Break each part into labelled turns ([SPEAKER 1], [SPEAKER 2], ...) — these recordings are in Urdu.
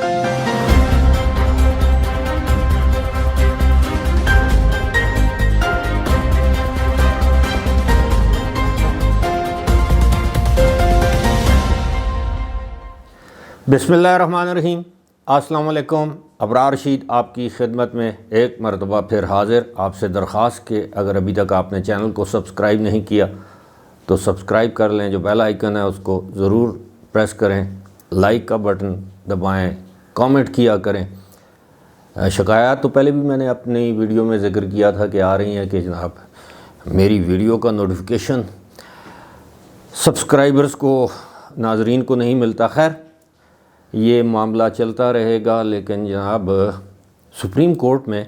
[SPEAKER 1] بسم اللہ الرحمن الرحیم۔ السلام علیکم۔ ابرار رشید آپ کی خدمت میں ایک مرتبہ پھر حاضر۔ آپ سے درخواست کہ اگر ابھی تک آپ نے چینل کو سبسکرائب نہیں کیا تو سبسکرائب کر لیں، جو بیل آئیکن ہے اس کو ضرور پریس کریں، لائک کا بٹن دبائیں، کامنٹ کیا کریں۔ شکایات تو پہلے بھی میں نے اپنی ویڈیو میں ذکر کیا تھا کہ آ رہی ہیں کہ جناب میری ویڈیو کا نوٹیفیکیشن سبسکرائبرز کو، ناظرین کو نہیں ملتا۔ خیر، یہ معاملہ چلتا رہے گا، لیکن جناب سپریم کورٹ میں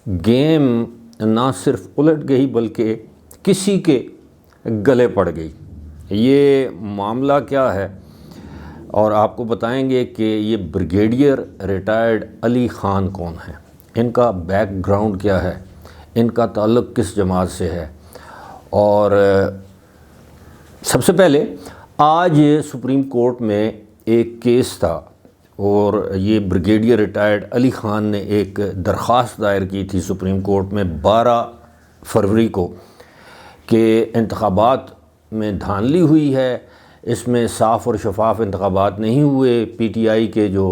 [SPEAKER 1] گیم نہ صرف الٹ گئی بلکہ کسی کے گلے پڑ گئی۔ یہ معاملہ کیا ہے اور آپ کو بتائیں گے کہ یہ بریگیڈیئر ریٹائرڈ علی خان کون ہیں، ان کا بیک گراؤنڈ کیا ہے، ان کا تعلق کس جماعت سے ہے۔ اور سب سے پہلے آج سپریم کورٹ میں ایک کیس تھا اور یہ بریگیڈیئر ریٹائرڈ علی خان نے ایک درخواست دائر کی تھی سپریم کورٹ میں 12 فروری کو کہ انتخابات میں دھاندلی ہوئی ہے، اس میں صاف اور شفاف انتخابات نہیں ہوئے، پی ٹی آئی کے جو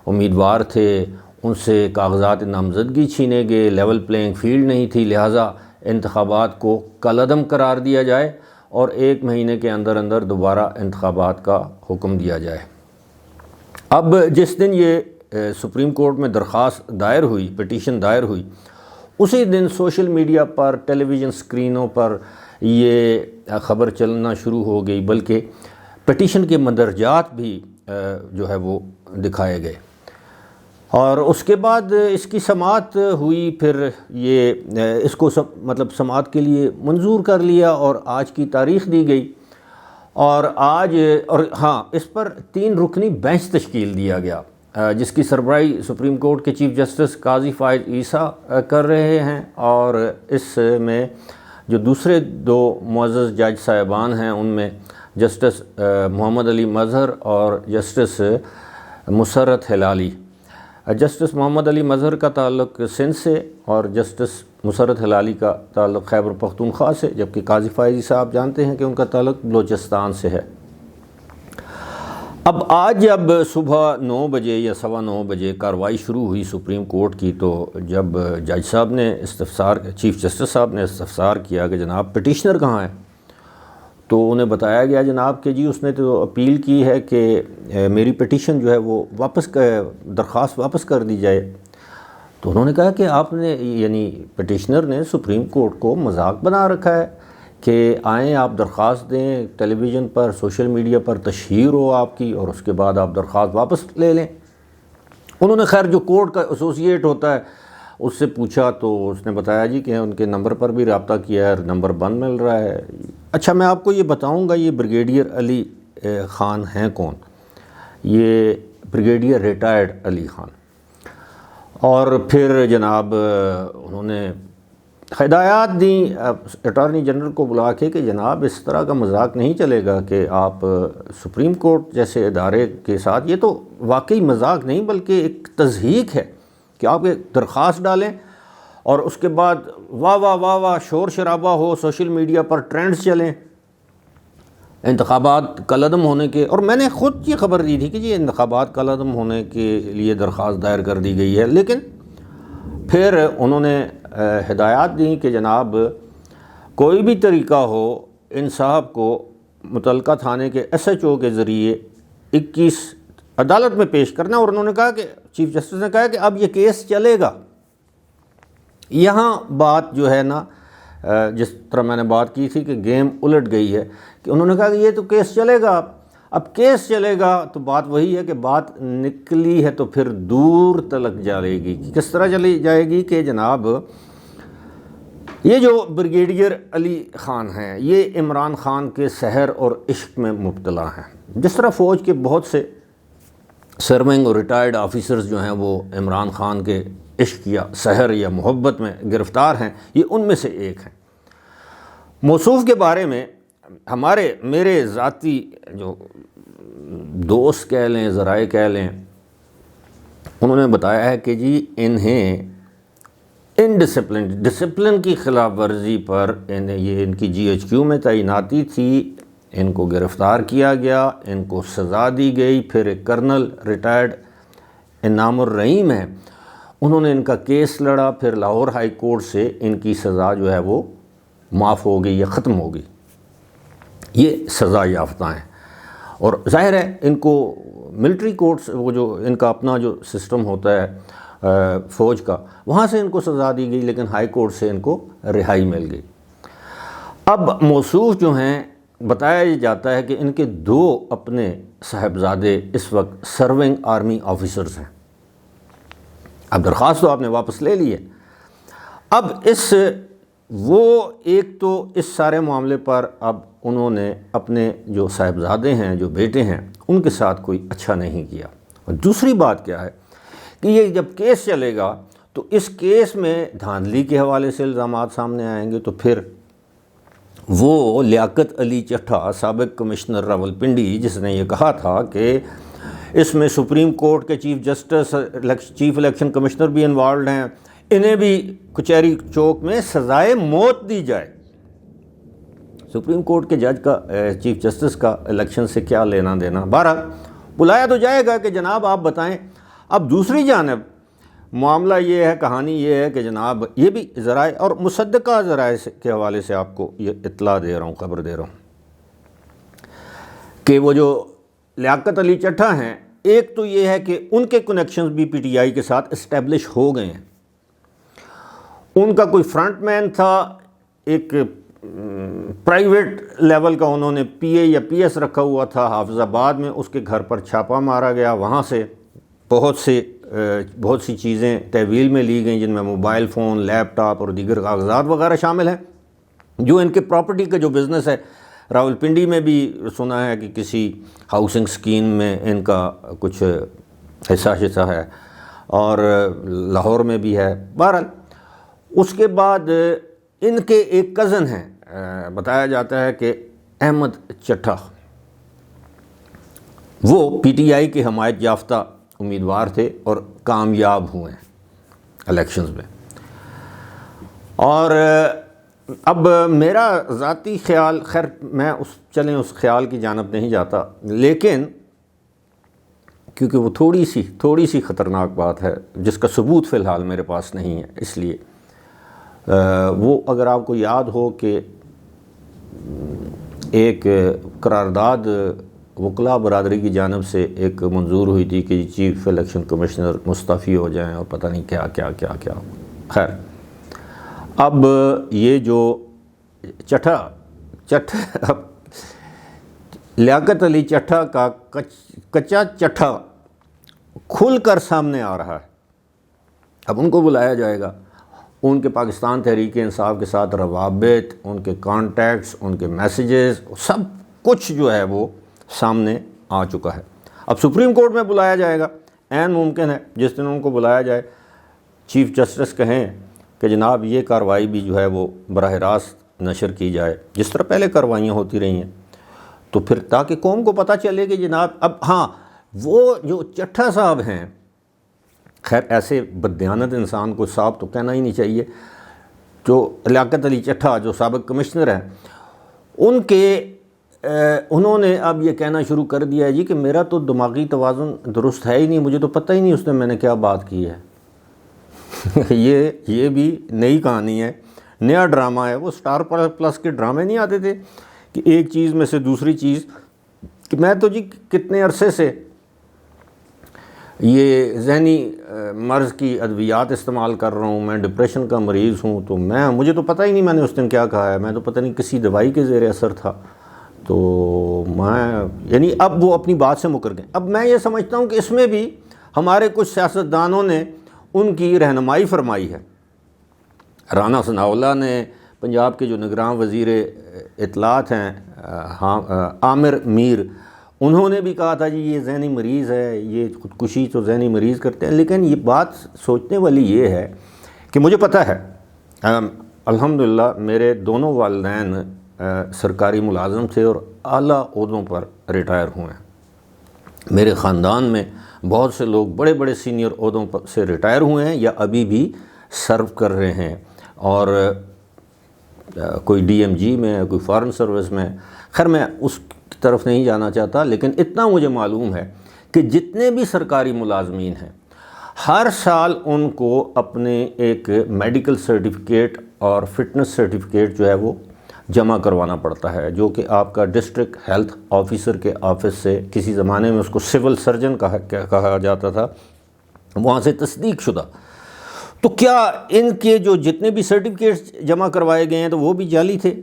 [SPEAKER 1] امیدوار تھے ان سے کاغذات نامزدگی چھینے گئے، لیول پلینگ فیلڈ نہیں تھی، لہٰذا انتخابات کو کالعدم قرار دیا جائے اور 1 مہینے کے اندر اندر دوبارہ انتخابات کا حکم دیا جائے۔ اب جس دن یہ سپریم کورٹ میں درخواست دائر ہوئی، پٹیشن دائر ہوئی، اسی دن سوشل میڈیا پر، ٹیلی ویژن سکرینوں پر یہ خبر چلنا شروع ہو گئی، بلکہ پٹیشن کے مندرجات بھی جو ہے وہ دکھائے گئے اور اس کے بعد اس کی سماعت ہوئی۔ پھر یہ اس کو سماعت کے لیے منظور کر لیا اور آج کی تاریخ دی گئی اور اس پر 3 رکنی بینچ تشکیل دیا گیا جس کی سربراہی سپریم کورٹ کے چیف جسٹس قاضی فائز عیسیٰ کر رہے ہیں، اور اس میں جو دوسرے 2 معزز جج صاحبان ہیں ان میں جسٹس محمد علی مظہر اور جسٹس مسرت ہلالی۔ جسٹس محمد علی مظہر کا تعلق سندھ سے اور جسٹس مسرت ہلالی کا تعلق خیبر پختونخوا سے، جبکہ قاضی فائز صاحب جانتے ہیں کہ ان کا تعلق بلوچستان سے ہے۔ اب آج جب صبح 9 بجے یا 9:15 بجے کارروائی شروع ہوئی سپریم کورٹ کی، تو جب جج صاحب نے چیف جسٹس صاحب نے استفسار کیا کہ جناب پٹیشنر کہاں ہے، تو انہیں بتایا گیا جناب کہ جی اس نے تو اپیل کی ہے کہ میری پٹیشن جو ہے وہ درخواست واپس کر دی جائے۔ تو انہوں نے کہا کہ آپ نے پٹیشنر نے سپریم کورٹ کو مذاق بنا رکھا ہے کہ آئیں آپ درخواست دیں، ٹیلی ویژن پر، سوشل میڈیا پر تشہیر ہو آپ کی، اور اس کے بعد آپ درخواست واپس لے لیں۔ انہوں نے خیر جو کورٹ کا ایسوسیٹ ہوتا ہے اس سے پوچھا تو اس نے بتایا جی کہ ان کے نمبر پر بھی رابطہ کیا ہے، نمبر بند مل رہا ہے۔ اچھا، میں آپ کو یہ بتاؤں گا یہ بریگیڈیئر علی خان ہیں کون؟ یہ بریگیڈیئر ریٹائرڈ علی خان۔ اور پھر جناب انہوں نے ہدایات دیں اٹارنی جنرل کو بلا کے کہ جناب اس طرح کا مذاق نہیں چلے گا کہ آپ سپریم کورٹ جیسے ادارے کے ساتھ، یہ تو واقعی مذاق نہیں بلکہ ایک تضحیک ہے کہ آپ ایک درخواست ڈالیں اور اس کے بعد واہ واہ واہ واہ شور شرابہ ہو، سوشل میڈیا پر ٹرینڈز چلیں انتخابات کالعدم ہونے کے۔ اور میں نے خود یہ خبر دی تھی کہ یہ انتخابات کالعدم ہونے کے لیے درخواست دائر کر دی گئی ہے، لیکن پھر انہوں نے ہدایات دیں کہ جناب کوئی بھی طریقہ ہو ان صاحب کو متعلقہ تھانے کے ایس ایچ او کے ذریعے 21 عدالت میں پیش کرنا۔ اور انہوں نے کہا کہ چیف جسٹس نے کہا کہ اب یہ کیس چلے گا۔ یہاں بات جو ہے نا، جس طرح میں نے بات کی تھی کہ گیم الٹ گئی ہے، کہ انہوں نے کہا کہ یہ تو کیس چلے گا، اب کیس چلے گا تو بات وہی ہے کہ بات نکلی ہے تو پھر دور تلک جائے گی۔ کس طرح چلی جائے گی کہ جناب یہ جو بریگیڈیئر علی خان ہیں یہ عمران خان کے سحر اور عشق میں مبتلا ہیں۔ جس طرح فوج کے بہت سے سرونگ اور ریٹائرڈ آفیسرز جو ہیں وہ عمران خان کے عشق یا سحر یا محبت میں گرفتار ہیں، یہ ان میں سے ایک ہیں۔ موصوف کے بارے میں میرے ذاتی جو دوست کہہ لیں، ذرائع کہہ لیں، انہوں نے بتایا ہے کہ جی انہیں ڈسپلن کی خلاف ورزی پر یہ ان کی GHQ میں تعیناتی تھی، ان کو گرفتار کیا گیا، ان کو سزا دی گئی، پھر ایک کرنل ریٹائرڈ انعام الرحیم ہے، انہوں نے ان کا کیس لڑا، پھر لاہور ہائی کورٹ سے ان کی سزا جو ہے وہ معاف ہو گئی یا ختم ہو گئی۔ یہ سزا یافتہ ہیں، اور ظاہر ہے ان کو ملٹری کورٹس، وہ جو ان کا اپنا جو سسٹم ہوتا ہے فوج کا، وہاں سے ان کو سزا دی گئی، لیکن ہائی کورٹ سے ان کو رہائی مل گئی۔ اب موصوف جو ہیں، بتایا جاتا ہے کہ ان کے 2 اپنے صاحبزادے اس وقت سرونگ آرمی آفیسرز ہیں۔ اب درخواست تو آپ نے واپس لے لی ہے، اب وہ ایک تو اس سارے معاملے پر اب انہوں نے اپنے جو صاحبزادے ہیں، جو بیٹے ہیں، ان کے ساتھ کوئی اچھا نہیں کیا۔ اور دوسری بات کیا ہے کہ یہ جب کیس چلے گا تو اس کیس میں دھاندلی کے حوالے سے الزامات سامنے آئیں گے، تو پھر وہ لیاقت علی چٹھا، سابق کمشنر راولپنڈی، جس نے یہ کہا تھا کہ اس میں سپریم کورٹ کے chief justice, chief election commissioner بھی انوالوڈ ہیں، انہیں بھی کچہری چوک میں سزائے موت دی جائے۔ سپریم کورٹ کے جج کا، چیف جسٹس کا الیکشن سے کیا لینا دینا؟ بہرحال بلایا تو جائے گا کہ جناب آپ بتائیں۔ اب دوسری جانب معاملہ یہ ہے، کہانی یہ ہے کہ جناب یہ بھی ذرائع اور مصدقہ ذرائع کے حوالے سے آپ کو یہ اطلاع دے رہا ہوں، خبر دے رہا ہوں کہ وہ جو لیاقت علی چٹھا ہیں، ایک تو یہ ہے کہ ان کے کنیکشنز بھی PTI کے ساتھ اسٹیبلش ہو گئے ہیں۔ ان کا کوئی فرنٹ مین تھا، ایک پرائیویٹ لیول کا انہوں نے PA یا PS رکھا ہوا تھا حافظ آباد میں، اس کے گھر پر چھاپا مارا گیا، وہاں سے بہت سی چیزیں تحویل میں لی گئیں، جن میں موبائل فون، لیپ ٹاپ اور دیگر کاغذات وغیرہ شامل ہیں۔ جو ان کے پراپرٹی کا جو بزنس ہے، راولپنڈی میں بھی سنا ہے کہ کسی ہاؤسنگ سکیم میں ان کا کچھ حصہ ہے، اور لاہور میں بھی ہے۔ بہرحال اس کے بعد ان کے ایک کزن ہیں، بتایا جاتا ہے کہ احمد چٹھا، وہ PTI کے حمایت یافتہ امیدوار تھے اور کامیاب ہوئے ہیں الیکشنز میں۔ اور اب میرا ذاتی خیال، خیر میں اس خیال کی جانب نہیں جاتا، لیکن کیونکہ وہ تھوڑی سی خطرناک بات ہے جس کا ثبوت فی الحال میرے پاس نہیں ہے، اس لیے وہ اگر آپ کو یاد ہو کہ ایک قرارداد وکلاء برادری کی جانب سے ایک منظور ہوئی تھی کہ چیف الیکشن کمشنر مستعفی ہو جائیں اور پتہ نہیں کیا۔ خیر، اب یہ جو اب لیاقت علی چٹھا کا کچا چٹھا کھل کر سامنے آ رہا ہے۔ اب ان کو بلایا جائے گا، ان کے پاکستان تحریک انصاف کے ساتھ روابط، ان کے کانٹیکٹس، ان کے میسیجز، سب کچھ جو ہے وہ سامنے آ چکا ہے۔ اب سپریم کورٹ میں بلایا جائے گا، عین ممکن ہے جس دن ان کو بلایا جائے چیف جسٹس کہیں کہ جناب یہ کارروائی بھی جو ہے وہ براہ راست نشر کی جائے، جس طرح پہلے کارروائیاں ہوتی رہی ہیں، تو پھر تاکہ قوم کو پتہ چلے کہ جناب اب ہاں وہ جو چٹھا صاحب ہیں، خیر ایسے بددیانت انسان کو صاحب تو کہنا ہی نہیں چاہیے، جو لیاقت علی چٹھا جو سابق کمشنر ہیں، انہوں نے اب یہ کہنا شروع کر دیا ہے جی کہ میرا تو دماغی توازن درست ہے ہی نہیں، مجھے تو پتہ ہی نہیں اس نے میں نے کیا بات کی ہے۔ یہ بھی نئی کہانی ہے، نیا ڈرامہ ہے۔ وہ سٹار پلس کے ڈرامے نہیں آتے تھے کہ ایک چیز میں سے دوسری چیز، کہ میں تو جی کتنے عرصے سے یہ ذہنی مرض کی ادویات استعمال کر رہا ہوں، میں ڈپریشن کا مریض ہوں، تو مجھے تو پتہ ہی نہیں میں نے اس دن کیا کہا ہے، میں تو پتہ نہیں کسی دوائی کے زیر اثر تھا، تو یعنی اب وہ اپنی بات سے مکر گئے۔ اب میں یہ سمجھتا ہوں کہ اس میں بھی ہمارے کچھ سیاستدانوں نے ان کی رہنمائی فرمائی ہے۔ رانا ثناءاللہ نے، پنجاب کے جو نگراں وزیر اطلاعات ہیں عامر میر، انہوں نے بھی کہا تھا جی یہ ذہنی مریض ہے، یہ خودکشی تو ذہنی مریض کرتے ہیں۔ لیکن یہ بات سوچنے والی یہ ہے کہ مجھے پتہ ہے، الحمدللہ میرے دونوں والدین سرکاری ملازم تھے اور اعلیٰ عہدوں پر ریٹائر ہوئے ہیں۔ میرے خاندان میں بہت سے لوگ بڑے بڑے سینئر عہدوں سے ریٹائر ہوئے ہیں یا ابھی بھی سرو کر رہے ہیں، اور کوئی ڈی ایم جی میں، کوئی فارن سروس میں. خیر میں اس کی طرف نہیں جانا چاہتا، لیکن اتنا مجھے معلوم ہے کہ جتنے بھی سرکاری ملازمین ہیں ہر سال ان کو اپنے ایک میڈیکل سرٹیفکیٹ اور فٹنس سرٹیفکیٹ جو ہے وہ جمع کروانا پڑتا ہے، جو کہ آپ کا ڈسٹرکٹ ہیلتھ آفیسر کے آفس سے، کسی زمانے میں اس کو سول سرجن کہا جاتا تھا، وہاں سے تصدیق شدہ. تو کیا ان کے جو جتنے بھی سرٹیفکیٹس جمع کروائے گئے ہیں تو وہ بھی جعلی تھے؟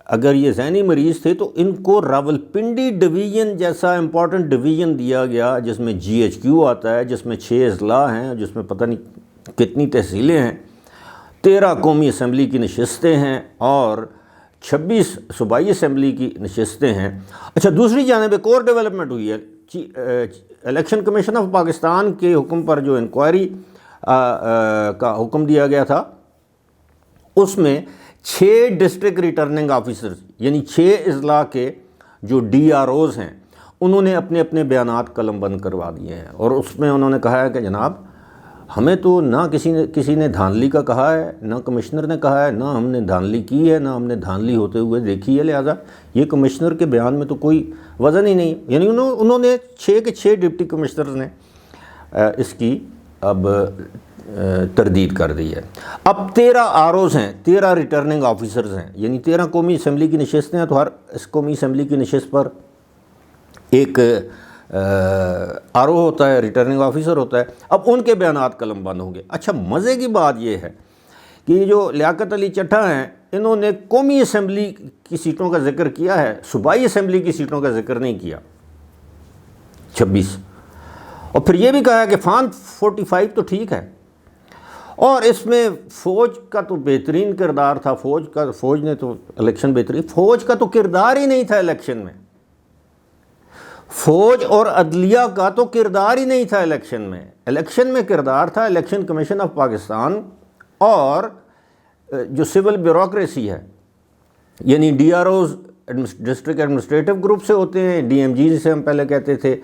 [SPEAKER 1] اگر یہ ذہنی مریض تھے تو ان کو راولپنڈی ڈویژن جیسا امپورٹنٹ ڈویژن دیا گیا، جس میں جی ایچ کیو آتا ہے، جس میں 6 اضلاع ہیں، جس میں پتہ نہیں کتنی تحصیلیں ہیں، 13 قومی اسمبلی کی نشستیں ہیں اور 26 صوبائی اسمبلی کی نشستیں ہیں. اچھا، دوسری جانب ایک اور ڈیولپمنٹ ہوئی ہے. الیکشن کمیشن آف پاکستان کے حکم پر جو انکوائری کا حکم دیا گیا تھا، اس میں 6 ڈسٹرکٹ ریٹرننگ آفیسرز یعنی 6 اضلاع کے جو ڈی آر اوز ہیں، انہوں نے اپنے اپنے بیانات قلم بند کروا دیے ہیں، اور اس میں انہوں نے کہا ہے کہ جناب ہمیں تو نہ کسی نے دھاندلی کا کہا ہے، نہ کمشنر نے کہا ہے، نہ ہم نے دھاندلی کی ہے، نہ ہم نے دھاندلی ہوتے ہوئے دیکھی ہے، لہذا یہ کمشنر کے بیان میں تو کوئی وزن ہی نہیں. یعنی انہوں نے 6 کے 6 ڈپٹی کمشنرز نے اس کی اب تردید کر دی ہے. اب 13 آر اوز ہیں، 13 ریٹرننگ آفیسرز ہیں، یعنی 13 قومی اسمبلی کی نشستیں ہیں، تو ہر اس قومی اسمبلی کی نشست پر ایک آر او ہوتا ہے، ریٹرننگ آفیسر ہوتا ہے. اب ان کے بیانات قلم بند ہوں گے. اچھا، مزے کی بات یہ ہے کہ یہ جو لیاقت علی چٹھا ہیں، انہوں نے قومی اسمبلی کی سیٹوں کا ذکر کیا ہے، صوبائی اسمبلی کی سیٹوں کا ذکر نہیں کیا، 26. اور پھر یہ بھی کہا ہے کہ فان 45 تو ٹھیک ہے، اور اس میں فوج کا تو بہترین کردار تھا. فوج نے تو الیکشن بہترین، فوج کا تو کردار ہی نہیں تھا الیکشن میں. فوج اور عدلیہ کا تو کردار ہی نہیں تھا الیکشن میں. الیکشن میں کردار تھا الیکشن کمیشن آف پاکستان اور جو سول بیوروکریسی ہے، یعنی D R Os district administrative group سے ہوتے ہیں، ڈی ایم جی جسے ہم پہلے کہتے تھے،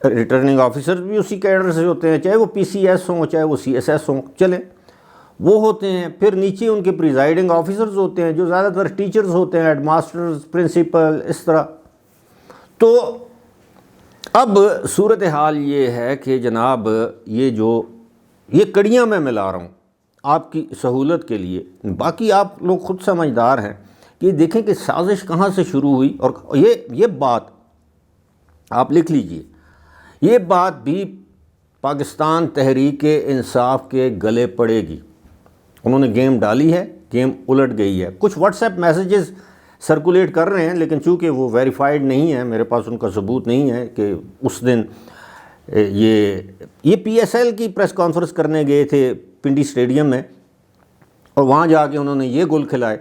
[SPEAKER 1] ریٹرننگ آفیسر بھی اسی کیڈر سے ہوتے ہیں، چاہے وہ پی سی ایس ہوں چاہے وہ سی ایس ایس ہوں، چلیں وہ ہوتے ہیں. پھر نیچے ان کے پریزائڈنگ آفیسرز ہوتے ہیں جو زیادہ تر ٹیچرز ہوتے ہیں، ہیڈ ماسٹرز، پرنسپل، اس طرح. تو اب صورتحال یہ ہے کہ جناب یہ کڑیاں میں ملا رہا ہوں آپ کی سہولت کے لیے، باقی آپ لوگ خود سمجھدار ہیں کہ دیکھیں کہ سازش کہاں سے شروع ہوئی. اور یہ بات آپ لکھ لیجئے، یہ بات بھی پاکستان تحریک انصاف کے گلے پڑے گی. انہوں نے گیم ڈالی ہے، گیم الٹ گئی ہے. کچھ واٹس ایپ میسیجز سرکولیٹ کر رہے ہیں، لیکن چونکہ وہ ویریفائڈ نہیں ہیں، میرے پاس ان کا ثبوت نہیں ہے کہ اس دن یہ پی ایس ایل کی پریس کانفرنس کرنے گئے تھے پنڈی اسٹیڈیم میں، اور وہاں جا کے انہوں نے یہ گول کھلائے.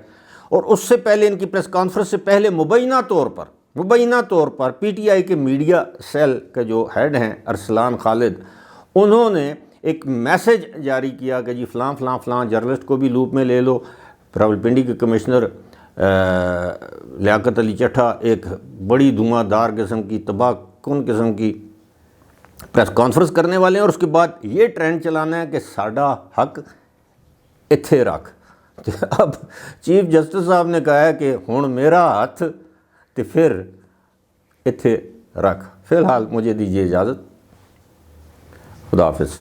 [SPEAKER 1] اور اس سے پہلے ان کی پریس کانفرنس سے پہلے مبینہ طور پر پی ٹی آئی کے میڈیا سیل کے جو ہیڈ ہیں ارسلان خالد، انہوں نے ایک میسج جاری کیا کہ جی فلاں فلاں فلاں جرنلسٹ کو بھی لوپ میں لے لو. راولپنڈی کے کمشنر لیاقت علی چٹھا ایک بڑی دھواں دار قسم کی، تباہ کن قسم کی پریس کانفرنس کرنے والے ہیں، اور اس کے بعد یہ ٹرینڈ چلانا ہے کہ ساڈا حق اتھے رکھ. اب چیف جسٹس صاحب نے کہا ہے کہ ہن میرا ہاتھ تے پھر اتھے رکھ. فی الحال مجھے دیجیے اجازت. خدا حافظ.